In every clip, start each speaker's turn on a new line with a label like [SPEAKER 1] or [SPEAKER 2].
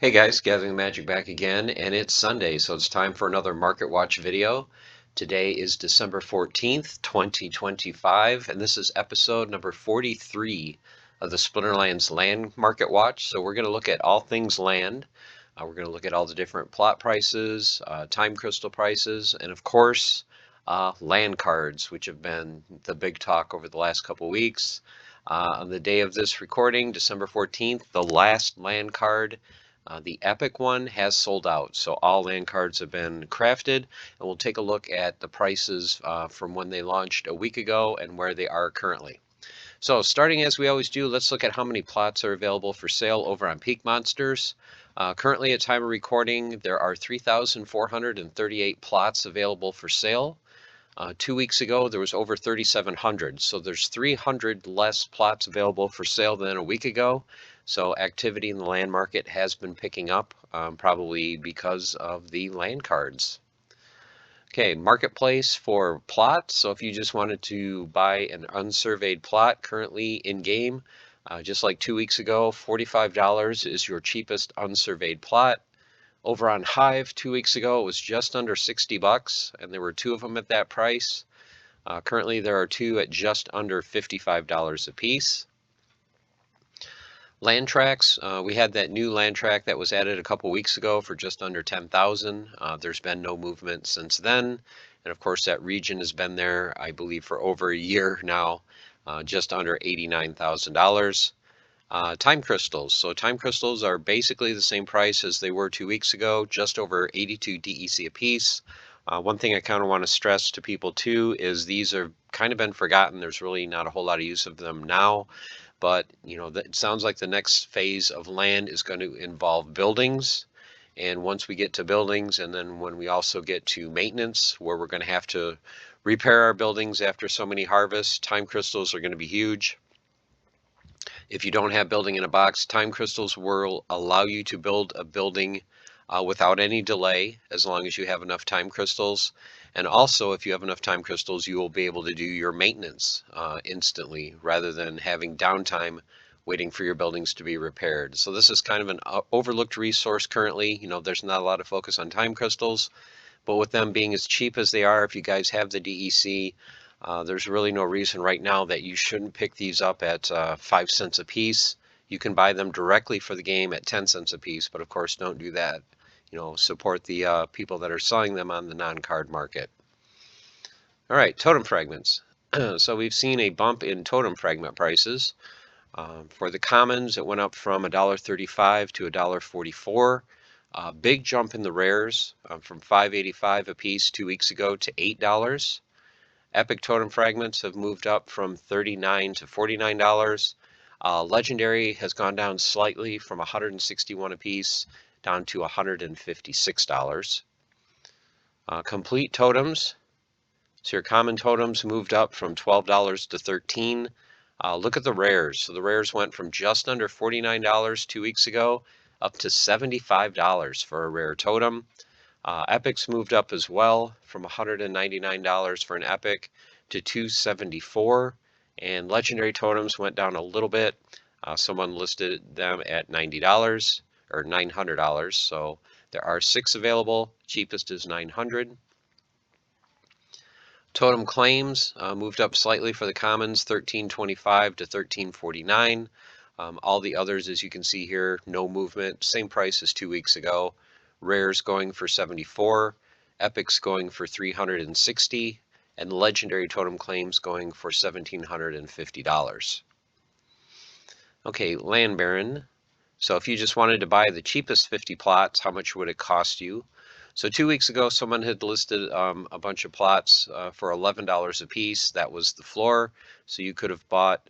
[SPEAKER 1] Hey guys, Gathering Magic back again, and it's Sunday, so it's time for another Market Watch video. Today is December 14th, 2025, and this is episode number 43 of the Splinterlands Land Market Watch. So we're going to look at all things land. We're going to look at all the different plot prices, time crystal prices, and of course, land cards, which have been the big talk over the last couple weeks. On the day of this recording, December 14th, the last land card, the Epic one, has sold out. So all land cards have been crafted, and we'll take a look at the prices from when they launched a week ago and where they are currently. So starting as we always do, let's look at how many plots are available for sale over on Peak Monsters. Currently at time of recording, there are 3,438 plots available for sale. 2 weeks ago, there was over 3,700. So there's 300 less plots available for sale than a week ago. So activity in the land market has been picking up, probably because of the land cards. Okay, marketplace for plots. So if you just wanted to buy an unsurveyed plot currently in game, just like 2 weeks ago, $45 is your cheapest unsurveyed plot. Over on Hive 2 weeks ago, it was just under 60 bucks, and there were two of them at that price. Currently, there are two at just under $55 a piece. Land tracks, we had that new land track that was added a couple weeks ago for just under 10,000. There's been no movement since then. And of course, that region has been there, I believe, for over a year now, just under $89,000. Time crystals. So time crystals are basically the same price as they were 2 weeks ago, just over 82 DEC a piece. One thing I kind of want to stress to people too is these have kind of been forgotten. There's really not a whole lot of use of them now, but it sounds like the next phase of land is going to involve buildings. And once we get to buildings, and then when we also get to maintenance, where we're going to have to repair our buildings after so many harvests, time crystals are going to be huge. If you don't have building in a box, time crystals will allow you to build a building without any delay, as long as you have enough time crystals. And also, if you have enough time crystals, you will be able to do your maintenance instantly, rather than having downtime waiting for your buildings to be repaired. So this is kind of an overlooked resource currently. There's not a lot of focus on time crystals, but with them being as cheap as they are, if you guys have the DEC, there's really no reason right now that you shouldn't pick these up at 5 cents a piece. You can buy them directly for the game at 10 cents a piece, but of course don't do that. Support the people that are selling them on the non-card market. All right, totem fragments. So we've seen a bump in totem fragment prices. For the commons, it went up from $1.35 to $1.44. Big jump in the rares, from $5.85 a piece 2 weeks ago to $8. Epic totem fragments have moved up from $39 to $49. Legendary has gone down slightly from $161 a piece down to $156. Complete totems. So your common totems moved up from $12 to $13. Look at the rares. So the rares went from just under $49 2 weeks ago up to $75 for a rare totem. Epics moved up as well from $199 for an epic to $274, and legendary totems went down a little bit. Someone listed them at $90 or $900, so there are 6 available. Cheapest is $900. Totem claims moved up slightly for the commons, $13.25 to $13.49. All the others, as you can see here, no movement, same price as 2 weeks ago. Rares going for $74, epics going for $360, and legendary totem claims going for $1,750. Okay, Land Baron. So if you just wanted to buy the cheapest 50 plots, how much would it cost you? So 2 weeks ago, someone had listed a bunch of plots for $11 a piece. That was the floor. So you could have bought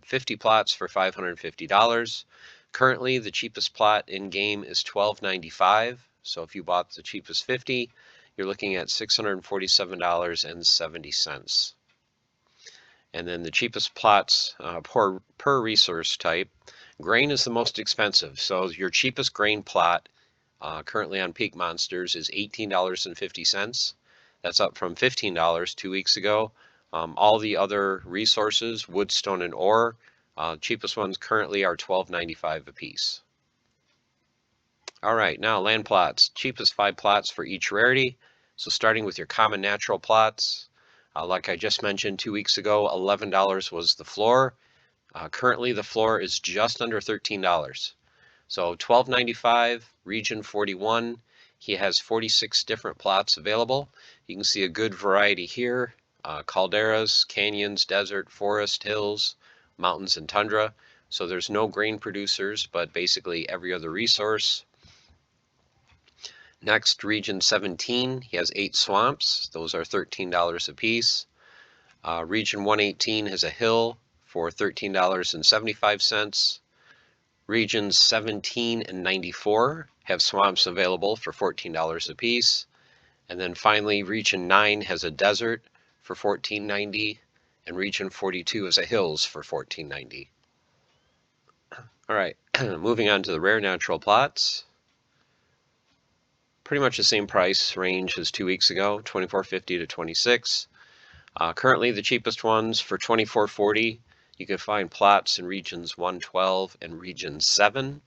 [SPEAKER 1] 50 plots for $550. Currently, the cheapest plot in game is $12.95. So if you bought the cheapest 50, you're looking at $647.70. And then the cheapest plots per resource type. Grain is the most expensive. So your cheapest grain plot currently on Peak Monsters is $18.50. That's up from $15 2 weeks ago. All the other resources, wood, stone, and ore, cheapest ones currently are $12.95 a piece. All right, now land plots. Cheapest 5 plots for each rarity. So starting with your common natural plots, like I just mentioned 2 weeks ago, $11 was the floor. Currently, the floor is just under $13. So $12.95, region 41. He has 46 different plots available. You can see a good variety here. Calderas, canyons, desert, forest, hills, mountains, and tundra. So there's no grain producers, but basically every other resource. Next, region 17, he has 8 swamps. Those are $13 a piece. Region 118 has a hill for $13.75. Regions 17 and 94 have swamps available for $14 a piece. And then finally, region 9 has a desert for $14.90, and region 42 has a hills for $14.90. All right, moving on to the rare natural plots. Pretty much the same price range as 2 weeks ago, $24.50 to $26. Currently, the cheapest ones for $24.40. You can find plots in regions 112 and region 7.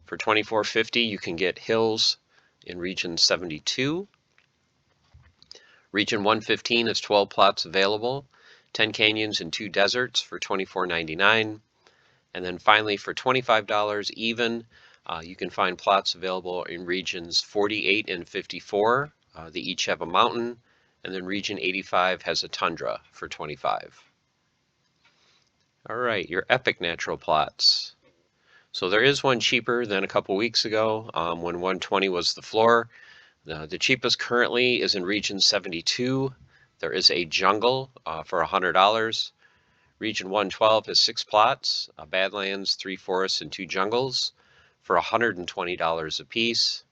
[SPEAKER 1] For $24.50, you can get hills in region 72. Region 115 has 12 plots available, 10 canyons and 2 deserts for $24.99. And then finally, for $25 even, you can find plots available in regions 48 and 54. They each have a mountain. And then region 85 has a tundra for $25. All right, your epic natural plots. So there is one cheaper than a couple weeks ago when 120 was the floor. The cheapest currently is in region 72. There is a jungle for $100. Region 112 has 6 plots, Badlands, 3 forests, and 2 jungles for $120 a piece.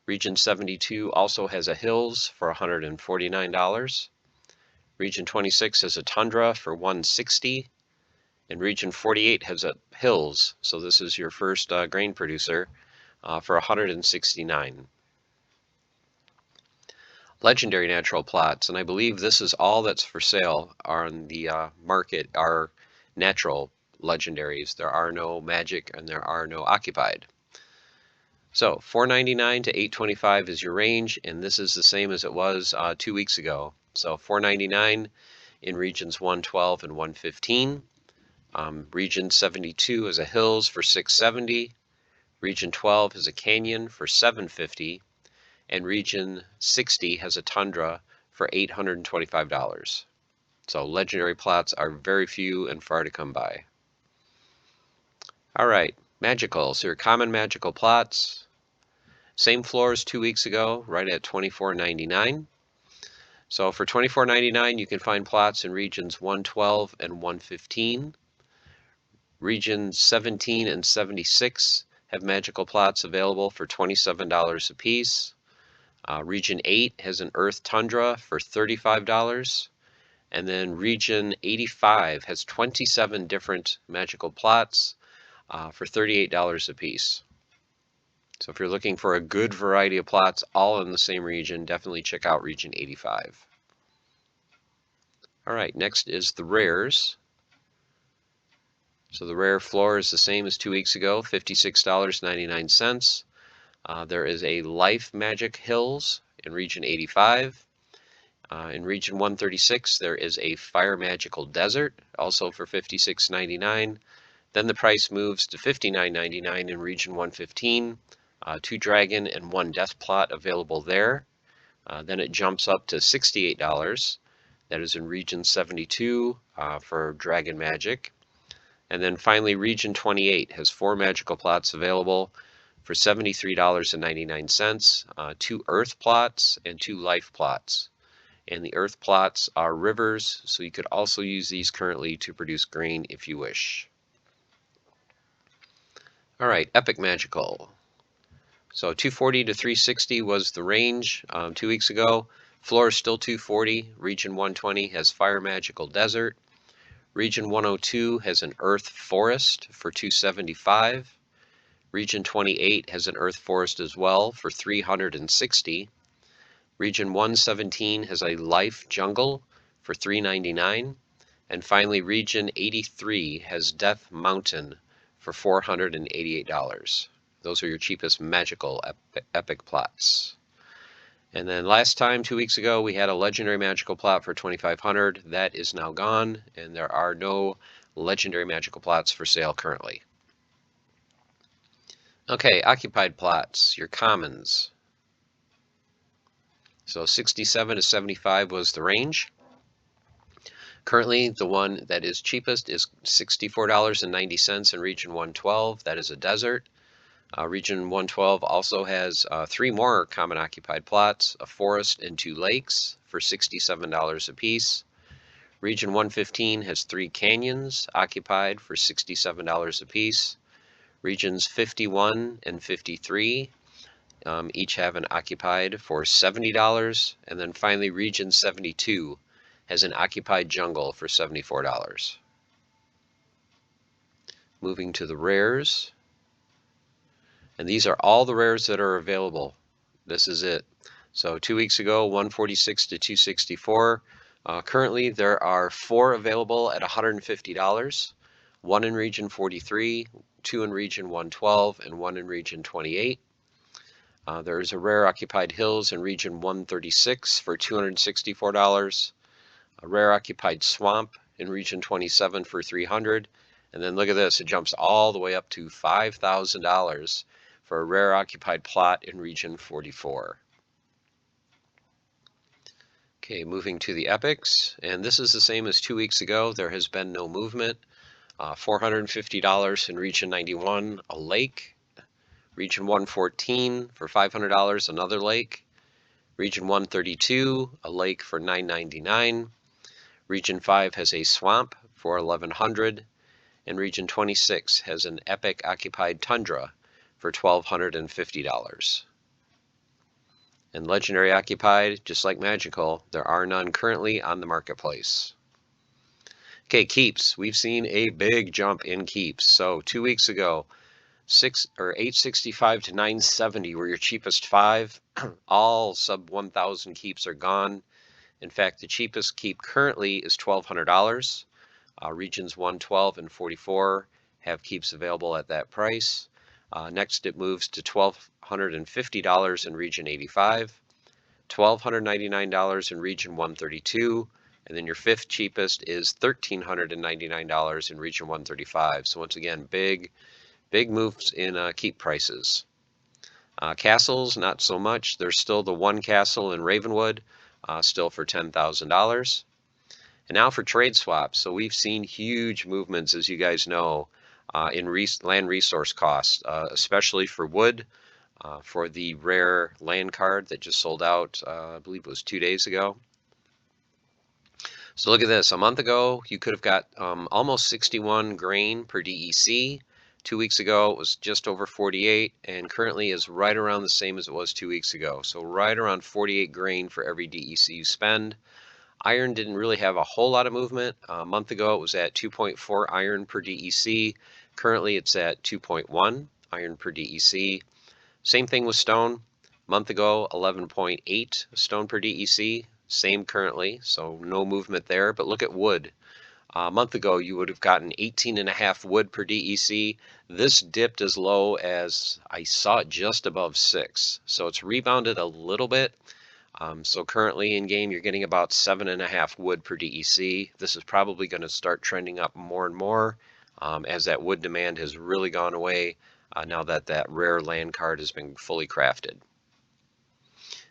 [SPEAKER 1] Region 72 also has a hills for $149. Region 26 has a tundra for $160. And region 48 has a hills, so this is your first grain producer, for $169. Legendary natural plots, and I believe this is all that's for sale on the market, are natural legendaries. There are no magic and there are no occupied. So $4.99 to $8.25 is your range, and this is the same as it was 2 weeks ago. So $4.99 in regions 112 and 115. Region 72 is a hills for $670. Region 12 is a canyon for $750. And region 60 has a tundra for $825. So legendary plots are very few and far to come by. All right, magical. So your common magical plots. Same floor as 2 weeks ago, right at $24.99. So for $24.99, you can find plots in regions 112 and 115. Regions 17 and 76 have magical plots available for $27 a piece. Region 8 has an earth tundra for $35. And then region 85 has 27 different magical plots for $38 a piece. So if you're looking for a good variety of plots all in the same region, definitely check out region 85. All right, next is the rares. So the rare floor is the same as 2 weeks ago, $56.99. There is a Life Magic Hills in region 85. In region 136, there is a Fire Magical Desert, also for $56.99. Then the price moves to $59.99 in region 115. 2 dragon and 1 death plot available there. Then it jumps up to $68. That is in region 72 for Dragon Magic. And then finally, region 28 has 4 magical plots available for $73.99, 2 earth plots and 2 life plots. And the earth plots are rivers, so you could also use these currently to produce grain if you wish. All right, epic magical. So 240 to 360 was the range 2 weeks ago. Floor is still 240. Region 120 has Fire Magical Desert. Region 102 has an Earth Forest for $275. Region 28 has an Earth Forest as well for $360. Region 117 has a Life Jungle for $399. And finally, Region 83 has Death Mountain for $488. Those are your cheapest magical epic plots. And then last time, 2 weeks ago, we had a legendary magical plot for 2,500. That is now gone, and there are no legendary magical plots for sale currently. Okay, occupied plots, your commons. So 67 to 75 was the range. Currently, the one that is cheapest is $64.90 in Region 112. That is a desert. Region 112 also has 3 more common occupied plots, a forest and 2 lakes for $67 apiece. Region 115 has 3 canyons occupied for $67 apiece. Regions 51 and 53 each have an occupied for $70. And then finally, Region 72 has an occupied jungle for $74. Moving to the rares. And these are all the rares that are available. This is it. So 2 weeks ago, 146 to 264. Currently, there are 4 available at $150. 1 in Region 43, 2 in Region 112, and 1 in Region 28. There is a rare Occupied Hills in Region 136 for $264. A rare Occupied Swamp in Region 27 for $300. And then look at this, it jumps all the way up to $5,000 for a rare occupied plot in Region 44. Okay, moving to the epics, and this is the same as 2 weeks ago. There has been no movement. $450 in Region 91, a lake. Region 114 for $500, another lake. Region 132, a lake for $999. Region 5 has a swamp for $1,100. And Region 26 has an epic occupied tundra for $1,250. And legendary occupied, just like magical, there are none currently on the marketplace. Okay, keeps. We've seen a big jump in keeps. So 2 weeks ago, 865 to 970 were your cheapest 5. All sub 1,000 keeps are gone. In fact, the cheapest keep currently is $1,200. Regions 112 and 44 have keeps available at that price. Next, it moves to $1,250 in Region 85, $1,299 in Region 132, and then your 5th cheapest is $1,399 in Region 135. So once again, big moves in keep prices. Castles, not so much. There's still the 1 castle in Ravenwood, still for $10,000. And now for trade swaps. So we've seen huge movements, as you guys know, in land resource costs, especially for wood, for the rare land card that just sold out, I believe it was 2 days ago. So look at this. A month ago, you could have got almost 61 grain per DEC. 2 weeks ago, it was just over 48, and currently is right around the same as it was 2 weeks ago. So right around 48 grain for every DEC you spend. Iron didn't really have a whole lot of movement. A month ago, it was at 2.4 iron per DEC. Currently, it's at 2.1 iron per DEC. Same thing with stone. A month ago, 11.8 stone per DEC. Same currently, so no movement there. But look at wood. A month ago, you would have gotten 18.5 wood per DEC. This dipped as low as, I saw it just above 6. So it's rebounded a little bit. So currently in game, you're getting about 7.5 wood per DEC. This is probably going to start trending up more and more as that wood demand has really gone away now that that rare land card has been fully crafted.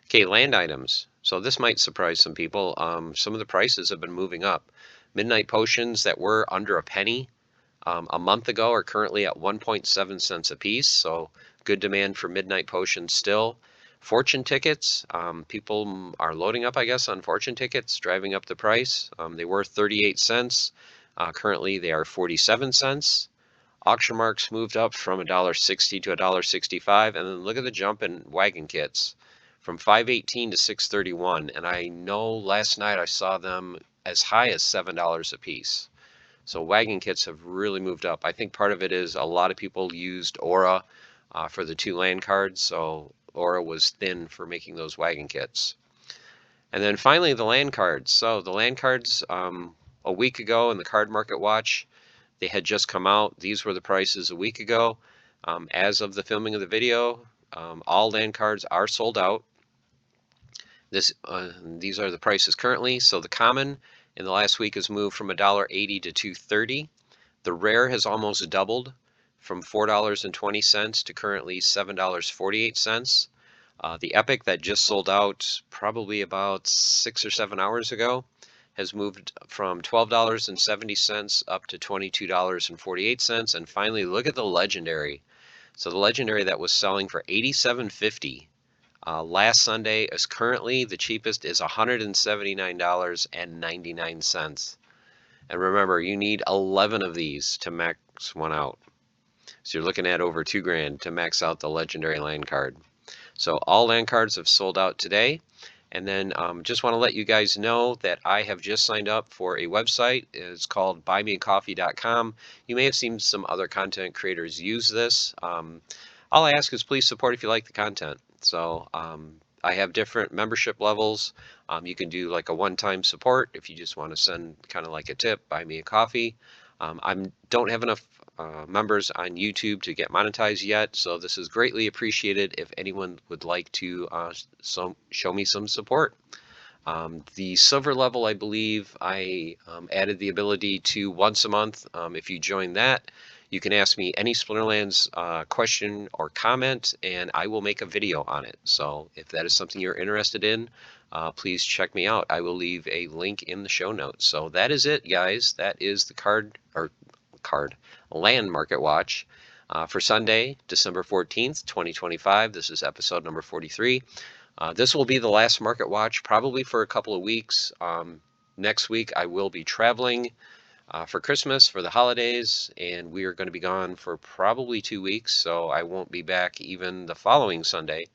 [SPEAKER 1] Okay, land items. So this might surprise some people. Some of the prices have been moving up. Midnight potions that were under a penny a month ago are currently at 1.7 cents a piece. So good demand for midnight potions still. Fortune tickets, people are loading up, I guess, on fortune tickets, driving up the price. They were 38 cents. Currently, they are 47 cents. Auction marks moved up from $1.60 to $1.65. And then look at the jump in wagon kits from $5.18 to $6.31. And I know last night I saw them as high as $7 a piece. So wagon kits have really moved up. I think part of it is a lot of people used Aura for the 2 land cards. So Aura was thin for making those wagon kits. And then finally the land cards. So the land cards a week ago in the Card Market Watch, they had just come out. These were the prices a week ago. As of the filming of the video, all land cards are sold out. These are the prices currently. So the common in the last week has moved from $1.80 to $2.30. The rare has almost doubled from $4.20 to currently $7.48. The Epic that just sold out probably about 6 or 7 hours ago has moved from $12.70 up to $22.48. And finally, look at the Legendary. So the Legendary that was selling for $87.50 last Sunday is currently the cheapest is $179.99. And remember, you need 11 of these to max one out. So you're looking at over $2 grand to max out the Legendary land card. So all land cards have sold out today. And then just want to let you guys know that I have just signed up for a website. It's called buymeacoffee.com. You may have seen some other content creators use this. All I ask is please support if you like the content. So I have different membership levels. You can do like a one-time support if you just want to send kind of like a tip, buy me a coffee. I don't have enough members on YouTube to get monetized yet, so this is greatly appreciated if anyone would like to show me some support. The silver level, I believe I added the ability to once a month. If you join that, you can ask me any Splinterlands question or comment, and I will make a video on it. So if that is something you're interested in, please check me out. I will leave a link in the show notes. So that is it, guys. That is the land market watch for Sunday, December 14th, 2025. This is episode number 43. This will be the last market watch probably for a couple of weeks. Next week I will be traveling for Christmas, for the holidays, and we are going to be gone for probably 2 weeks, so I won't be back even the following Sunday.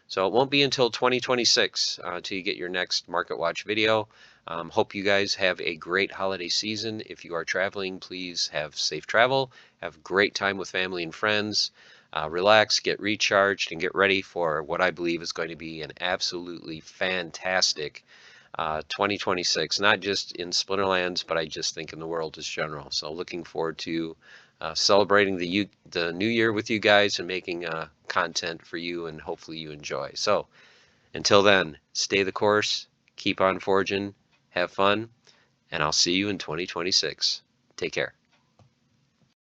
[SPEAKER 1] So it won't be until 2026 till you get your next Market Watch video. Hope you guys have a great holiday season. If you are traveling, please have safe travel. Have great time with family and friends. Relax, get recharged, and get ready for what I believe is going to be an absolutely fantastic 2026, not just in Splinterlands, but I just think in the world as general. So looking forward to celebrating the new year with you guys and making content for you, and hopefully you enjoy. So until then, stay the course, keep on forging, have fun, and I'll see you in 2026. Take care.